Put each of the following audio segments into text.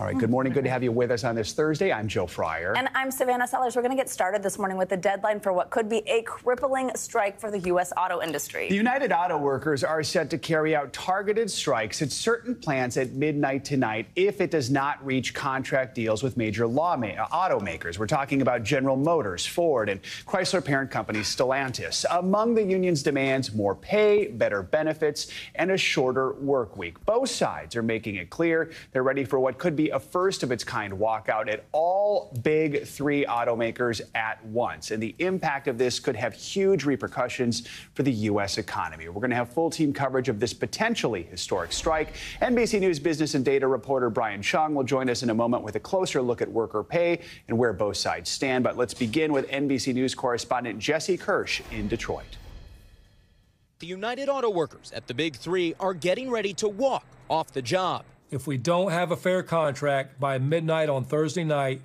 All right, good morning. Good to have you with us on this Thursday. I'm Joe Fryer. And I'm Savannah Sellers. We're going to get started this morning with the deadline for what could be a crippling strike for the U.S. auto industry. The United Auto Workers are set to carry out targeted strikes at certain plants at midnight tonight if it does not reach contract deals with major automakers. We're talking about General Motors, Ford, and Chrysler parent company Stellantis. Among the union's demands, more pay, better benefits, and a shorter work week. Both sides are making it clear they're ready for what could be a first-of-its-kind walkout at all big three automakers at once. And the impact of this could have huge repercussions for the U.S. economy. We're going to have full-team coverage of this potentially historic strike. NBC News business and data reporter Brian Chung will join us in a moment with a closer look at worker pay and where both sides stand. But let's begin with NBC News correspondent Jesse Kirsch in Detroit. The United Auto Workers at the Big Three are getting ready to walk off the job. If we don't have a fair contract by midnight on Thursday night,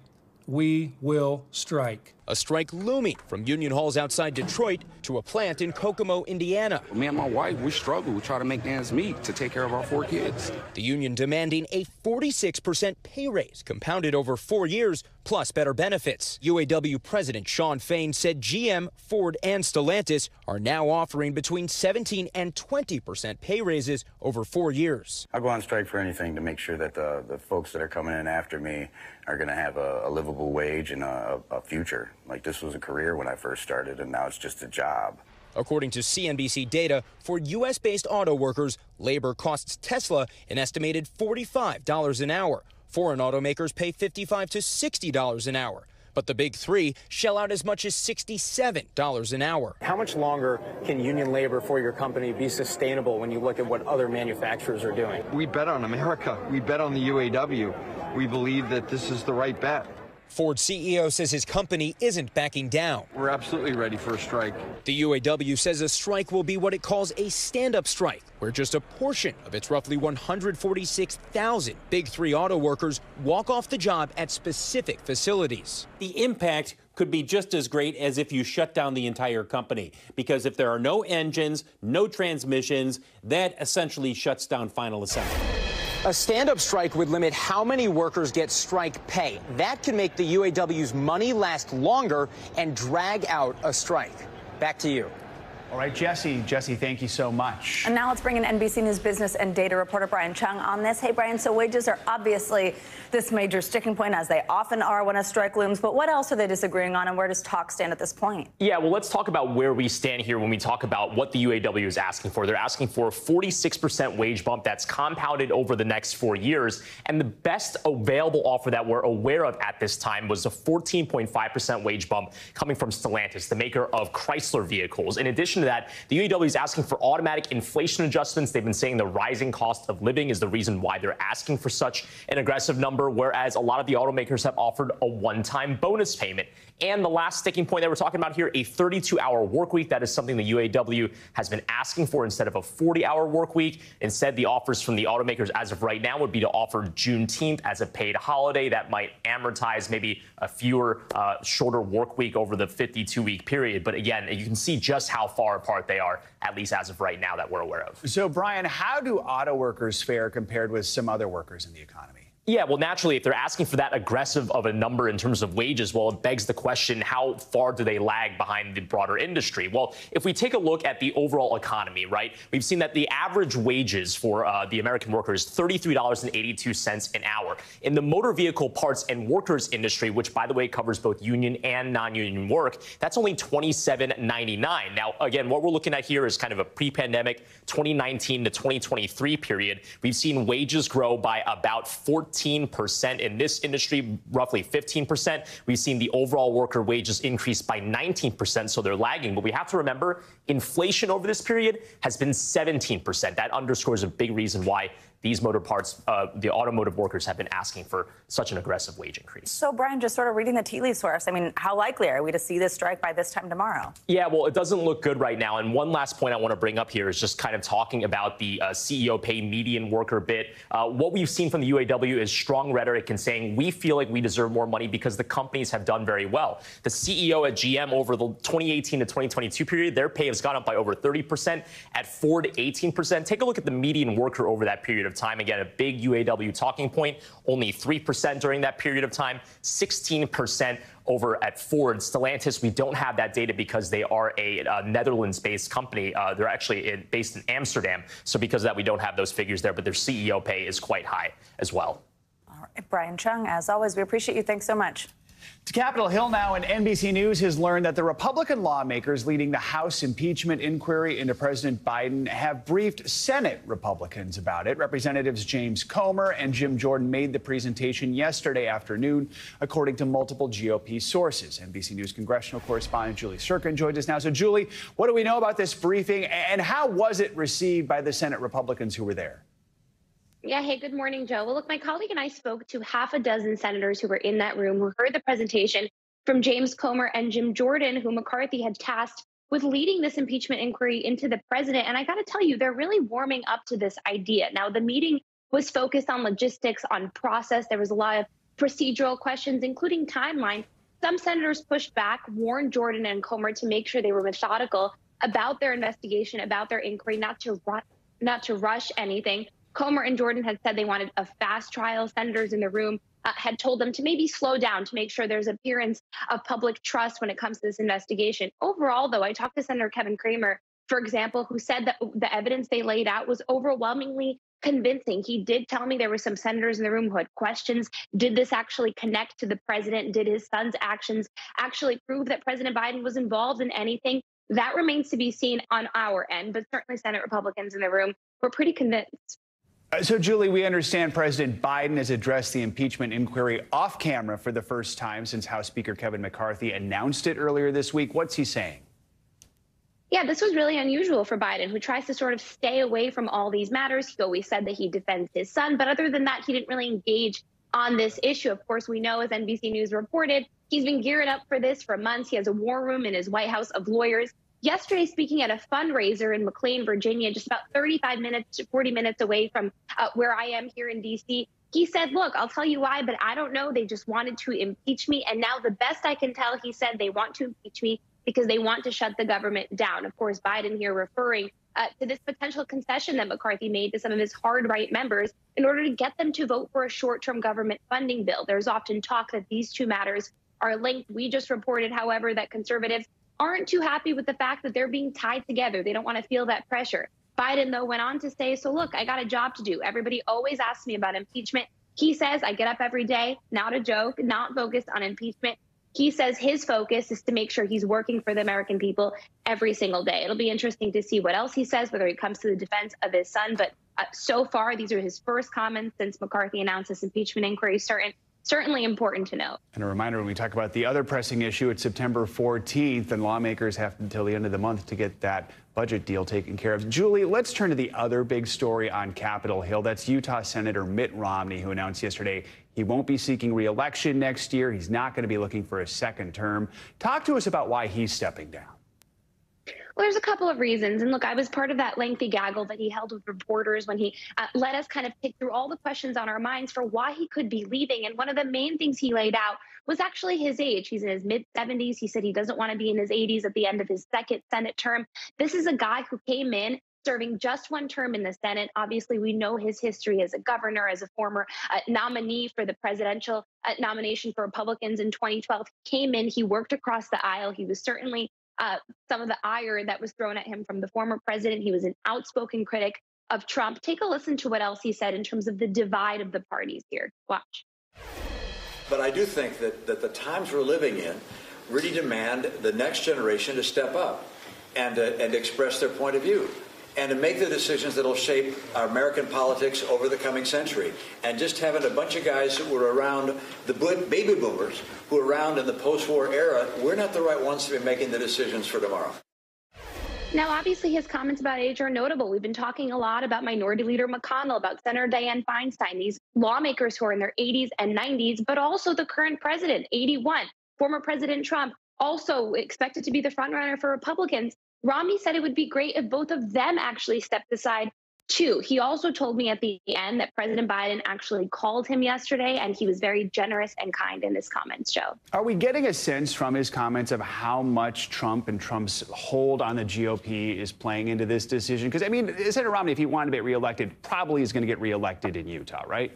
we will strike. A strike looming from union halls outside Detroit to a plant in Kokomo, Indiana. Me and my wife, we struggle. We try to make ends meet to take care of our 4 kids. The union demanding a 46% pay raise compounded over 4 years, plus better benefits. UAW President Shawn Fain said GM, Ford, and Stellantis are now offering between 17 and 20% pay raises over 4 years. I'll go on strike for anything to make sure that the folks that are coming in after me are going to have a livable wage and a future. Like, this was a career when I first started, and now it's just a job. According to CNBC data, for U.S.-based auto workers, labor costs Tesla an estimated $45 an hour. Foreign automakers pay $55 to $60 an hour. But the Big Three shell out as much as $67 an hour. How much longer can union labor for your company be sustainable when you look at what other manufacturers are doing? We bet on America. We bet on the UAW. We believe that this is the right bet. Ford CEO says his company isn't backing down. We're absolutely ready for a strike. The UAW says a strike will be what it calls a stand-up strike, where just a portion of its roughly 146,000 Big Three auto workers walk off the job at specific facilities. The impact could be just as great as if you shut down the entire company, because if there are no engines, no transmissions, that essentially shuts down final assembly. A stand-up strike would limit how many workers get strike pay. That can make the UAW's money last longer and drag out a strike. Back to you. All right, Jesse, thank you so much. And now let's bring in NBC News business and data reporter Brian Chung on this. Hey, Brian, so wages are obviously this major sticking point, as they often are when a strike looms. But what else are they disagreeing on, and where does talk stand at this point? Yeah, well, let's talk about where we stand here when we talk about what the UAW is asking for. They're asking for a 46% wage bump that's compounded over the next 4 years. And the best available offer that we're aware of at this time was a 14.5% wage bump coming from Stellantis, the maker of Chrysler vehicles. In addition to that, the UAW is asking for automatic inflation adjustments. They've been saying the rising cost of living is the reason why they're asking for such an aggressive number, whereas a lot of the automakers have offered a one-time bonus payment. And the last sticking point that we're talking about here, a 32-hour work week. That is something the UAW has been asking for instead of a 40-hour work week. Instead, the offers from the automakers as of right now would be to offer Juneteenth as a paid holiday. That might amortize maybe a shorter work week over the 52-week period. But again, you can see just how far apart they are, at least as of right now, that we're aware of. So, Brian, how do auto workers fare compared with some other workers in the economy? Yeah, well, naturally, if they're asking for that aggressive of a number in terms of wages, well, it begs the question, how far do they lag behind the broader industry? Well, if we take a look at the overall economy, right, we've seen that the average wages for the American worker is $33.82 an hour. In the motor vehicle parts and workers industry, which, by the way, covers both union and non-union work, that's only $27.99. Now, again, what we're looking at here is kind of a pre-pandemic 2019 to 2023 period. We've seen wages grow by about 14% in this industry, roughly 15%. We've seen the overall worker wages increase by 19%, so they're lagging. But we have to remember, inflation over this period has been 17%. That underscores a big reason why these motor parts, the automotive workers have been asking for such an aggressive wage increase. So, Brian, just sort of reading the tea leaves for us, I mean, how likely are we to see this strike by this time tomorrow? Yeah, well, it doesn't look good right now. And one last point I want to bring up here is just kind of talking about the CEO pay median worker bit. What we've seen from the UAW is strong rhetoric and saying we feel like we deserve more money because the companies have done very well. The CEO at GM over the 2018 to 2022 period, their pay has gone up by over 30%. At Ford, 18%. Take a look at the median worker over that period of time. Again, a big UAW talking point, only 3% during that period of time, 16% over at Ford. Stellantis, we don't have that data because they are a Netherlands-based company. They're actually based in Amsterdam. So because of that, we don't have those figures there, but their CEO pay is quite high as well. All right, Brian Chung, as always, we appreciate you. Thanks so much. To Capitol Hill now, and NBC News has learned that the Republican lawmakers leading the House impeachment inquiry into President Biden have briefed Senate Republicans about it. Representatives James Comer and Jim Jordan made the presentation yesterday afternoon, according to multiple GOP sources. NBC News congressional correspondent Julie Sirkin joins us now. So, Julie, what do we know about this briefing, and how was it received by the Senate Republicans who were there? Yeah, hey, good morning, Joe. Well, look, my colleague and I spoke to half a dozen senators who were in that room who heard the presentation from James Comer and Jim Jordan, who McCarthy had tasked with leading this impeachment inquiry into the president. And I got to tell you, they're really warming up to this idea. Now, the meeting was focused on logistics, on process. There was a lot of procedural questions, including timeline. Some senators pushed back, warned Jordan and Comer to make sure they were methodical about their investigation, about their inquiry, not to rush anything. Comer and Jordan had said they wanted a fast trial. Senators in the room had told them to maybe slow down to make sure there's appearance of public trust when it comes to this investigation. Overall, though, I talked to Senator Kevin Cramer, for example, who said that the evidence they laid out was overwhelmingly convincing. He did tell me there were some senators in the room who had questions. Did this actually connect to the president? Did his son's actions actually prove that President Biden was involved in anything? That remains to be seen on our end, but certainly Senate Republicans in the room were pretty convinced. So, Julie, we understand President Biden has addressed the impeachment inquiry off camera for the first time since House Speaker Kevin McCarthy announced it earlier this week. What's he saying? Yeah, this was really unusual for Biden, who tries to sort of stay away from all these matters. He always said that he defends his son. But other than that, he didn't really engage on this issue. Of course, we know, as NBC News reported, he's been gearing up for this for months. He has a war room in his White House of lawyers. Yesterday, speaking at a fundraiser in McLean, Virginia, just about 35 minutes to 40 minutes away from where I am here in D.C., he said, look, I'll tell you why, but I don't know. They just wanted to impeach me. And now the best I can tell, he said, they want to impeach me because they want to shut the government down. Of course, Biden here referring to this potential concession that McCarthy made to some of his hard right members in order to get them to vote for a short-term government funding bill. There's often talk that these two matters are linked. We just reported, however, that conservatives aren't too happy with the fact that they're being tied together. They don't want to feel that pressure. Biden, though, went on to say, so look, I got a job to do. Everybody always asks me about impeachment. He says, I get up every day, not a joke, not focused on impeachment. He says his focus is to make sure he's working for the American people every single day. It'll be interesting to see what else he says, whether it comes to the defense of his son. But so far, these are his first comments since McCarthy announced this impeachment inquiry. Certainly important to note. And a reminder, when we talk about the other pressing issue, it's September 14th, and lawmakers have until the end of the month to get that budget deal taken care of. Julie, let's turn to the other big story on Capitol Hill. That's Utah Senator Mitt Romney, who announced yesterday he won't be seeking re-election next year. He's not going to be looking for a second term. Talk to us about why he's stepping down. Well, there's a couple of reasons. And look, I was part of that lengthy gaggle that he held with reporters when he let us kind of pick through all the questions on our minds for why he could be leaving. And one of the main things he laid out was actually his age. He's in his mid-70s. He said he doesn't want to be in his 80s at the end of his second Senate term. This is a guy who came in serving just one term in the Senate. Obviously, we know his history as a governor, as a former nominee for the presidential nomination for Republicans in 2012. He came in, he worked across the aisle. He was certainly some of the ire that was thrown at him from the former president. He was an outspoken critic of Trump. Take a listen to what else he said in terms of the divide of the parties here. Watch. But I do think that the times we're living in really demand the next generation to step up and express their point of view and to make the decisions that will shape our American politics over the coming century. And just having a bunch of guys who were around, the baby boomers, who were around in the post-war era, we're not the right ones to be making the decisions for tomorrow. Now, obviously, his comments about age are notable. We've been talking a lot about Minority Leader McConnell, about Senator Dianne Feinstein, these lawmakers who are in their 80s and 90s, but also the current president, 81, former President Trump, also expected to be the frontrunner for Republicans. Romney said it would be great if both of them actually stepped aside 2. He also told me at the end that President Biden actually called him yesterday, and he was very generous and kind in his comments, Joe. Are we getting a sense from his comments of how much Trump and Trump's hold on the GOP is playing into this decision? Because, I mean, Senator Romney, if he wanted to get reelected, probably is going to get reelected in Utah, right?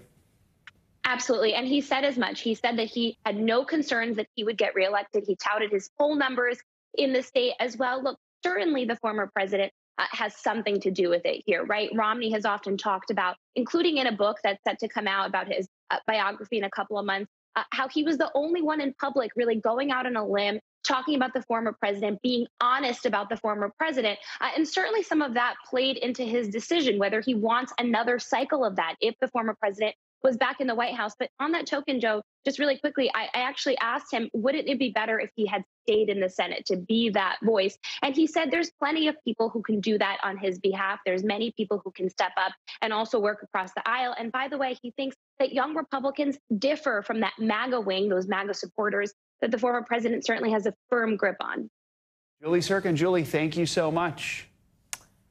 Absolutely. And he said as much. He said that he had no concerns that he would get reelected. He touted his poll numbers in the state as well. Look, certainly the former president has something to do with it here, right? Romney has often talked about, including in a book that's set to come out about his biography in a couple of months, how he was the only one in public really going out on a limb, talking about the former president, being honest about the former president. And certainly some of that played into his decision, whether he wants another cycle of that if the former president was back in the White House. But on that token, Joe, just really quickly, I actually asked him, wouldn't it be better if he had stayed in the Senate to be that voice? And he said there's plenty of people who can do that on his behalf. There's many people who can step up and also work across the aisle. And by the way, he thinks that young Republicans differ from that MAGA wing, those MAGA supporters that the former president certainly has a firm grip on. Julie Sirkin, Julie, thank you so much.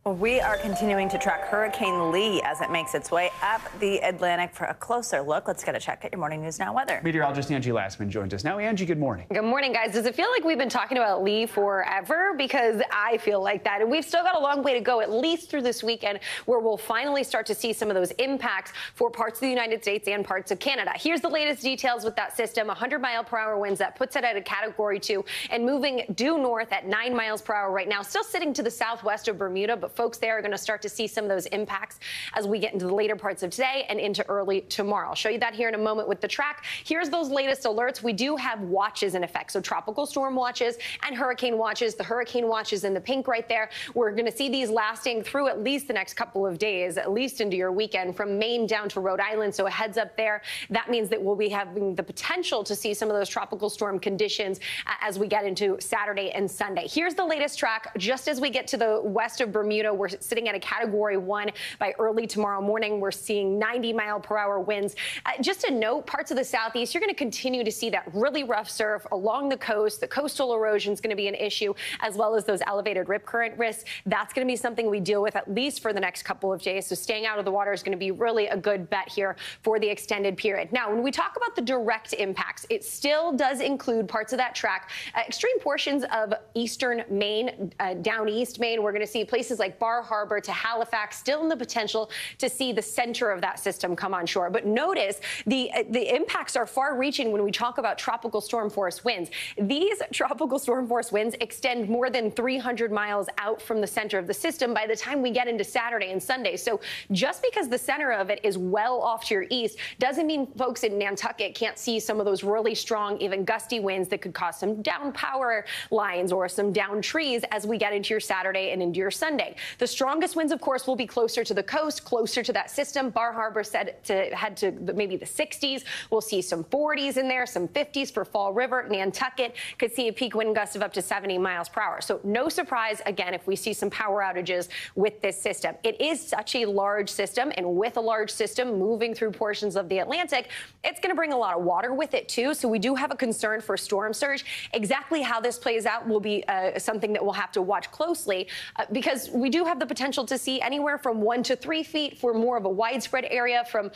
Well, we are continuing to track Hurricane Lee as it makes its way up the Atlantic. For a closer look, let's get a check at your Morning News Now weather. Meteorologist Angie Lassman joins us now. Angie, good morning. Good morning, guys. Does it feel like we've been talking about Lee forever? Because I feel like that. And we've still got a long way to go, at least through this weekend, where we'll finally start to see some of those impacts for parts of the United States and parts of Canada. Here's the latest details with that system. 100-mile-per-hour winds. That puts it at a Category 2 and moving due north at 9 miles per hour right now. Still sitting to the southwest of Bermuda, but folks there are going to start to see some of those impacts as we get into the later parts of today and into early tomorrow. I'll show you that here in a moment with the track. Here's those latest alerts. We do have watches in effect, so tropical storm watches and hurricane watches. The hurricane watches in the pink right there. We're going to see these lasting through at least the next couple of days, at least into your weekend, from Maine down to Rhode Island. So a heads up there. That means that we'll be having the potential to see some of those tropical storm conditions as we get into Saturday and Sunday. Here's the latest track. Just as we get to the west of Bermuda, we're sitting at a Category 1 by early tomorrow morning. We're seeing 90-mile-per-hour winds. Just a note, parts of the southeast, you're going to continue to see that really rough surf along the coast. The coastal erosion is going to be an issue, as well as those elevated rip current risks. That's going to be something we deal with at least for the next couple of days. So staying out of the water is going to be really a good bet here for the extended period. Now, when we talk about the direct impacts, it still does include parts of that track, extreme portions of eastern Maine, down east Maine. We're going to see places like Bar Harbor to Halifax, still in the potential to see the center of that system come on shore. But notice the impacts are far-reaching when we talk about tropical storm force winds. These tropical storm force winds extend more than 300 miles out from the center of the system by the time we get into Saturday and Sunday. So just because the center of it is well off to your east doesn't mean folks in Nantucket can't see some of those really strong, even gusty winds that could cause some down power lines or some down trees as we get into your Saturday and into your Sunday. The strongest winds, of course, will be closer to the coast, closer to that system. Bar Harbor said to head to maybe the 60s. We'll see some 40s in there, some 50s for Fall River. Nantucket could see a peak wind gust of up to 70 miles per hour. So no surprise, again, if we see some power outages with this system. It is such a large system, and with a large system moving through portions of the Atlantic, it's going to bring a lot of water with it, too. So we do have a concern for storm surge. Exactly how this plays out will be something that we'll have to watch closely because we do have the potential to see anywhere from 1 to 3 feet for more of a widespread area from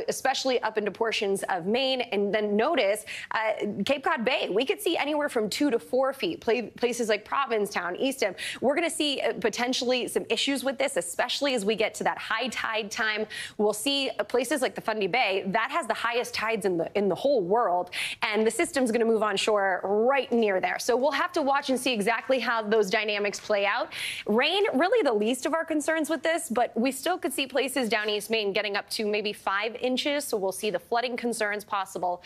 especially up into portions of Maine. And then notice Cape Cod Bay, we could see anywhere from 2 to 4 feet. Places like Provincetown, Eastham, we're going to see potentially some issues with this, especially as we get to that high tide time. We'll see places like the Fundy Bay, that has the highest tides in the whole world. And the system's going to move on shore right near there. So we'll have to watch and see exactly how those dynamics play out. Rain, really the least of our concerns with this, but we still could see places down East Maine getting up to maybe 5 inches. So we'll see the flooding concerns possible.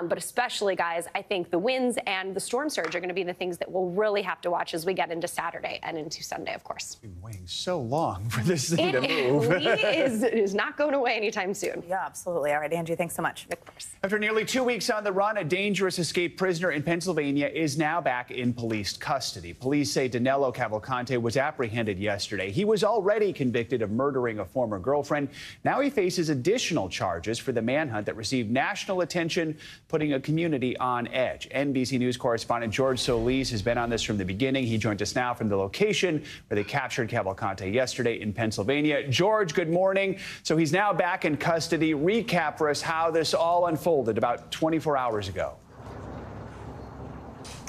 But especially, guys, I think the winds and the storm surge are going to be the things that we'll really have to watch as we get into Saturday and into Sunday, of course. It's been waiting so long for this thing to move. It is not going away anytime soon. Yeah, absolutely. All right, Angie, thanks so much. Vic first. After nearly 2 weeks on the run, a dangerous escaped prisoner in Pennsylvania is now back in police custody. Police say Danelo Cavalcante was apprehended yesterday. He was already convicted of murdering a former girlfriend. Now he faces additional charges for the manhunt that received national attention, putting a community on edge. NBC News correspondent George Solis has been on this from the beginning. He joins us now from the location where they captured Cavalcante yesterday in Pennsylvania. George, good morning. So he's now back in custody. Recap for us how this all unfolded about 24 hours ago.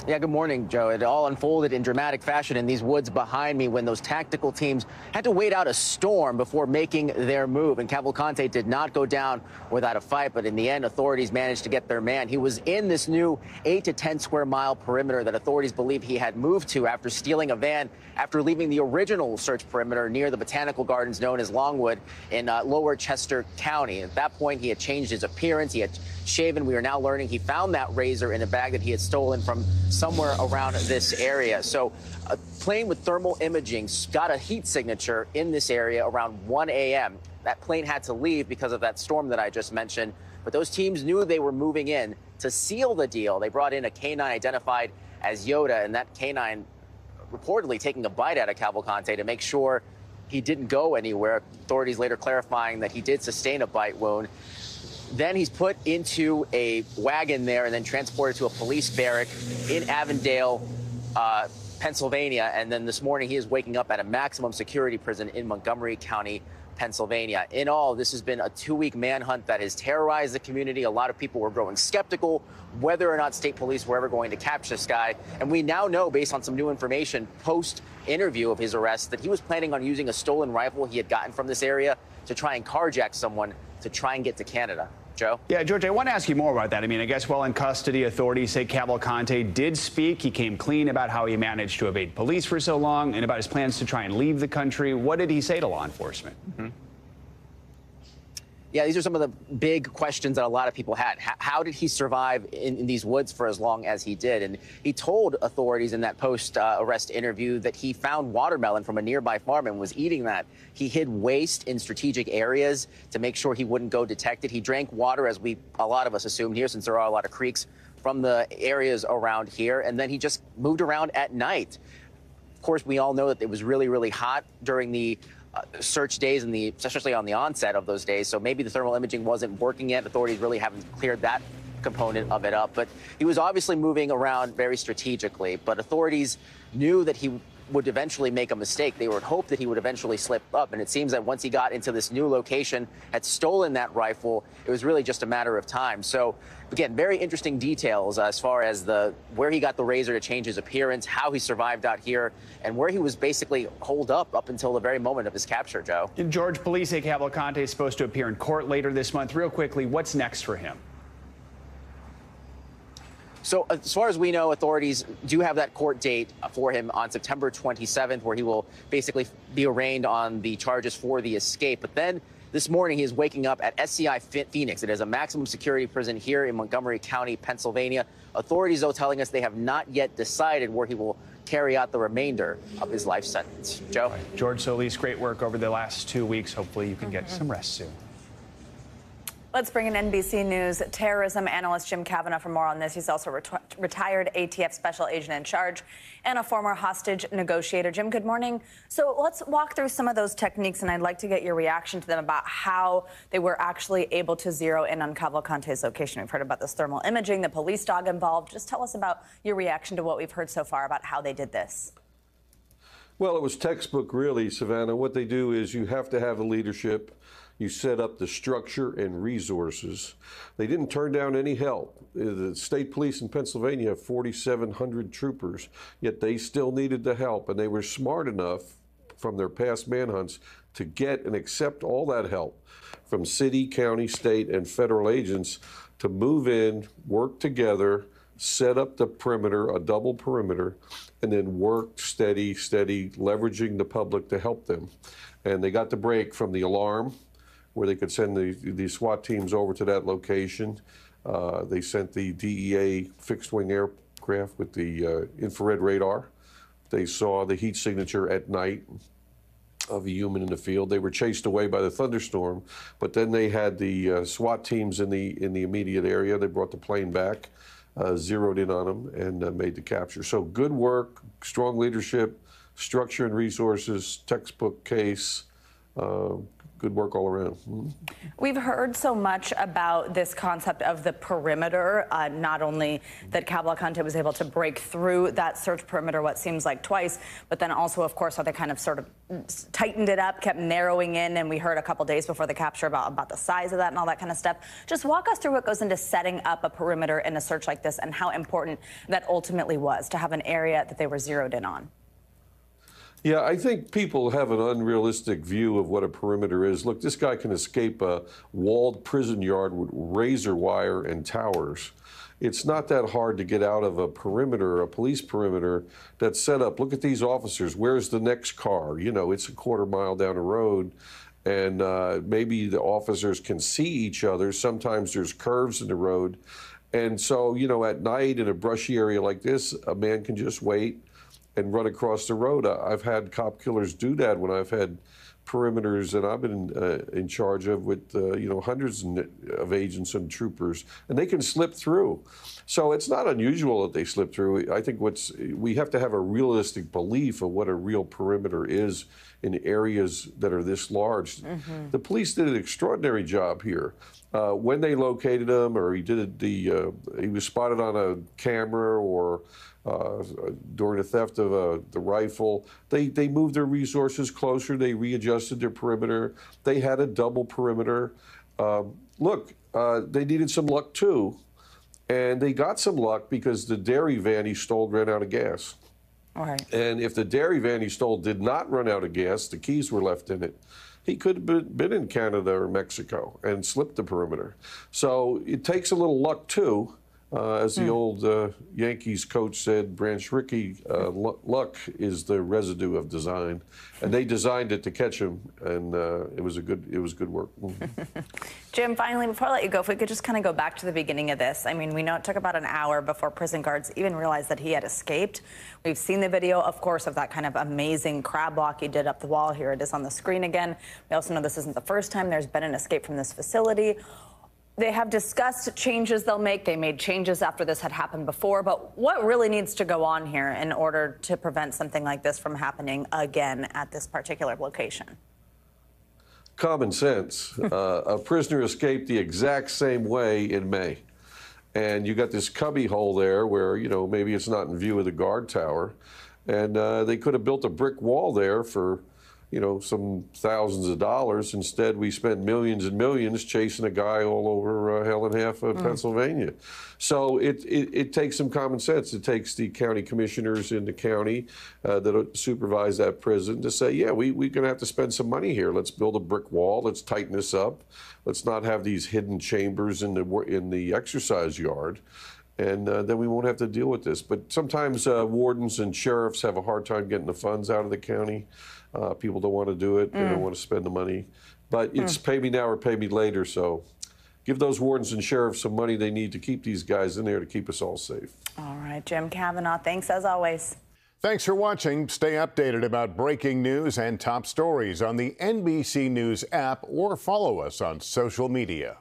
Yeah, good morning, Joe. It all unfolded in dramatic fashion in these woods behind me when those tactical teams had to wait out a storm before making their move. And Cavalcante did not go down without a fight, but in the end, authorities managed to get their man. He was in this new 8 to 10 square mile perimeter that authorities believe he had moved to after stealing a van after leaving the original search perimeter near the botanical gardens known as Longwood in Lower Chester County. At that point, he had changed his appearance. He had shaven. We are now learning he found that razor in a bag that he had stolen from somewhere around this area. So a plane with thermal imaging got a heat signature in this area around 1 a.m. That plane had to leave because of that storm that I just mentioned. But those teams knew they were moving in to seal the deal. They brought in a canine identified as Yoda, and that canine reportedly taking a bite out of Cavalcante to make sure he didn't go anywhere. Authorities later clarifying that he did sustain a bite wound. Then he's put into a wagon there and then transported to a police barrack in Avondale, Pennsylvania. And then this morning he is waking up at a maximum security prison in Montgomery County, Pennsylvania. In all, this has been a 2-week manhunt that has terrorized the community. A lot of people were growing skeptical whether or not state police were ever going to catch this guy. And we now know, based on some new information post-interview of his arrest, that he was planning on using a stolen rifle he had gotten from this area to try and carjack someone to try and get to Canada. Joe? Yeah, George, I want to ask you more about that. I mean, I guess while in custody, authorities say Cavalcante did speak. He came clean about how he managed to evade police for so long and about his plans to try and leave the country. What did he say to law enforcement? Yeah, these are some of the big questions that a lot of people had. How did he survive in these woods for as long as he did? And he told authorities in that post-arrest interview that he found watermelon from a nearby farm and was eating that. He hid waste in strategic areas to make sure he wouldn't go detected. He drank water, as a lot of us assumed here, since there are a lot of creeks, from the areas around here. And then he just moved around at night. Of course, we all know that it was really, really hot during the search days and especially on the onset of those days. So maybe the thermal imaging wasn't working yet. Authorities really haven't cleared that component of it up. But he was obviously moving around very strategically. But authorities knew that he would eventually make a mistake. They would hope that he would eventually slip up. And it seems that once he got into this new location, had stolen that rifle, it was really just a matter of time. So again, very interesting details as far as where he got the razor to change his appearance, how he survived out here, and where he was basically holed up until the very moment of his capture, Joe. And George, police say Cavalcante is supposed to appear in court later this month. Real quickly, what's next for him? So as far as we know, authorities do have that court date for him on September 27th, where he will basically be arraigned on the charges for the escape. But then this morning, he is waking up at SCI Phoenix. It is a maximum security prison here in Montgomery County, Pennsylvania. Authorities, though, telling us they have not yet decided where he will carry out the remainder of his life sentence. Joe? George Solis, great work over the last 2 weeks. Hopefully you can get some rest soon. Let's bring in NBC News terrorism analyst Jim Kavanaugh for more on this. He's also retired ATF special agent in charge and a former hostage negotiator. Jim, good morning. So let's walk through some of those techniques, and I'd like to get your reaction to them about how they were actually able to zero in on Cavalcante's location. We've heard about this thermal imaging, the police dog involved. Just tell us about your reaction to what we've heard so far about how they did this. Well, it was textbook, really, Savannah. What they do is you have to have a leadership. You set up the structure and resources. They didn't turn down any help. The state police in Pennsylvania have 4,700 troopers, yet they still needed the help, and they were smart enough from their past manhunts to get and accept all that help from city, county, state, and federal agents to move in, work together, set up the perimeter, a double perimeter, and then work steady, leveraging the public to help them. And they got the break from the alarm, where they could send the SWAT teams over to that location. They sent the DEA fixed-wing aircraft with the infrared radar. They saw the heat signature at night of a human in the field. They were chased away by the thunderstorm, but then they had the SWAT teams in the immediate area. They brought the plane back, zeroed in on them, and made the capture. So good work, strong leadership, structure and resources, textbook case. Good work all around. We've heard so much about this concept of the perimeter, not only that Cavalcante was able to break through that search perimeter what seems like twice, but then also, of course, how they kind of sort of tightened it up, kept narrowing in, and we heard a couple days before the capture about the size of that and all that kind of stuff. Just walk us through what goes into setting up a perimeter in a search like this and how important that ultimately was to have an area that they were zeroed in on. Yeah, I think people have an unrealistic view of what a perimeter is. Look, this guy can escape a walled prison yard with razor wire and towers. It's not that hard to get out of a perimeter, a police perimeter that's set up. Look at these officers. Where's the next car? You know, it's a quarter mile down the road. And maybe the officers can see each other. Sometimes there's curves in the road. And so, you know, at night in a brushy area like this, a man can just wait and run across the road. I've had cop killers do that when I've had perimeters that I've been in charge of with, you know, hundreds of agents and troopers, and they can slip through. So it's not unusual that they slip through. I think we have to have a realistic belief of what a real perimeter is in areas that are this large. Mm-hmm. The police did an extraordinary job here. When they located him, or he was spotted on a camera, or during the theft of the rifle, they moved their resources closer. They readjusted their perimeter. They had a double perimeter. Look, they needed some luck too, and they got some luck because the dairy van he stole ran out of gas. All right. And if the dairy van he stole did not run out of gas, the keys were left in it, he could have been in Canada or Mexico and slipped the perimeter. So it takes a little luck too. As the old Yankees coach said, Branch Rickey, luck is the residue of design, and they designed it to catch him, and it was good work. Jim, finally, before I let you go, if we could just kind of go back to the beginning of this. I mean, we know it took about an hour before prison guards even realized that he had escaped. We've seen the video, of course, of that kind of amazing crab walk he did up the wall. Here it is on the screen again. We also know this isn't the first time there's been an escape from this facility. They have discussed changes they'll make. They made changes after this had happened before. But what really needs to go on here in order to prevent something like this from happening again at this particular location? Common sense. A prisoner escaped the exact same way in May. And you got this cubby hole there where, you know, maybe it's not in view of the guard tower. And they could have built a brick wall there for, you know, some thousands of dollars. Instead, we spent millions and millions chasing a guy all over hell and half of Pennsylvania. So it takes some common sense. It takes the county commissioners in the county that supervise that prison to say, yeah, we're going to have to spend some money here. Let's build a brick wall. Let's tighten this up. Let's not have these hidden chambers in the exercise yard. And then we won't have to deal with this. But sometimes wardens and sheriffs have a hard time getting the funds out of the county. People don't want to do it. They don't want to spend the money. But it's pay me now or pay me later. So give those wardens and sheriffs some money they need to keep these guys in there to keep us all safe. All right, Jim Kavanaugh, thanks as always. Thanks for watching. Stay updated about breaking news and top stories on the NBC News app or follow us on social media.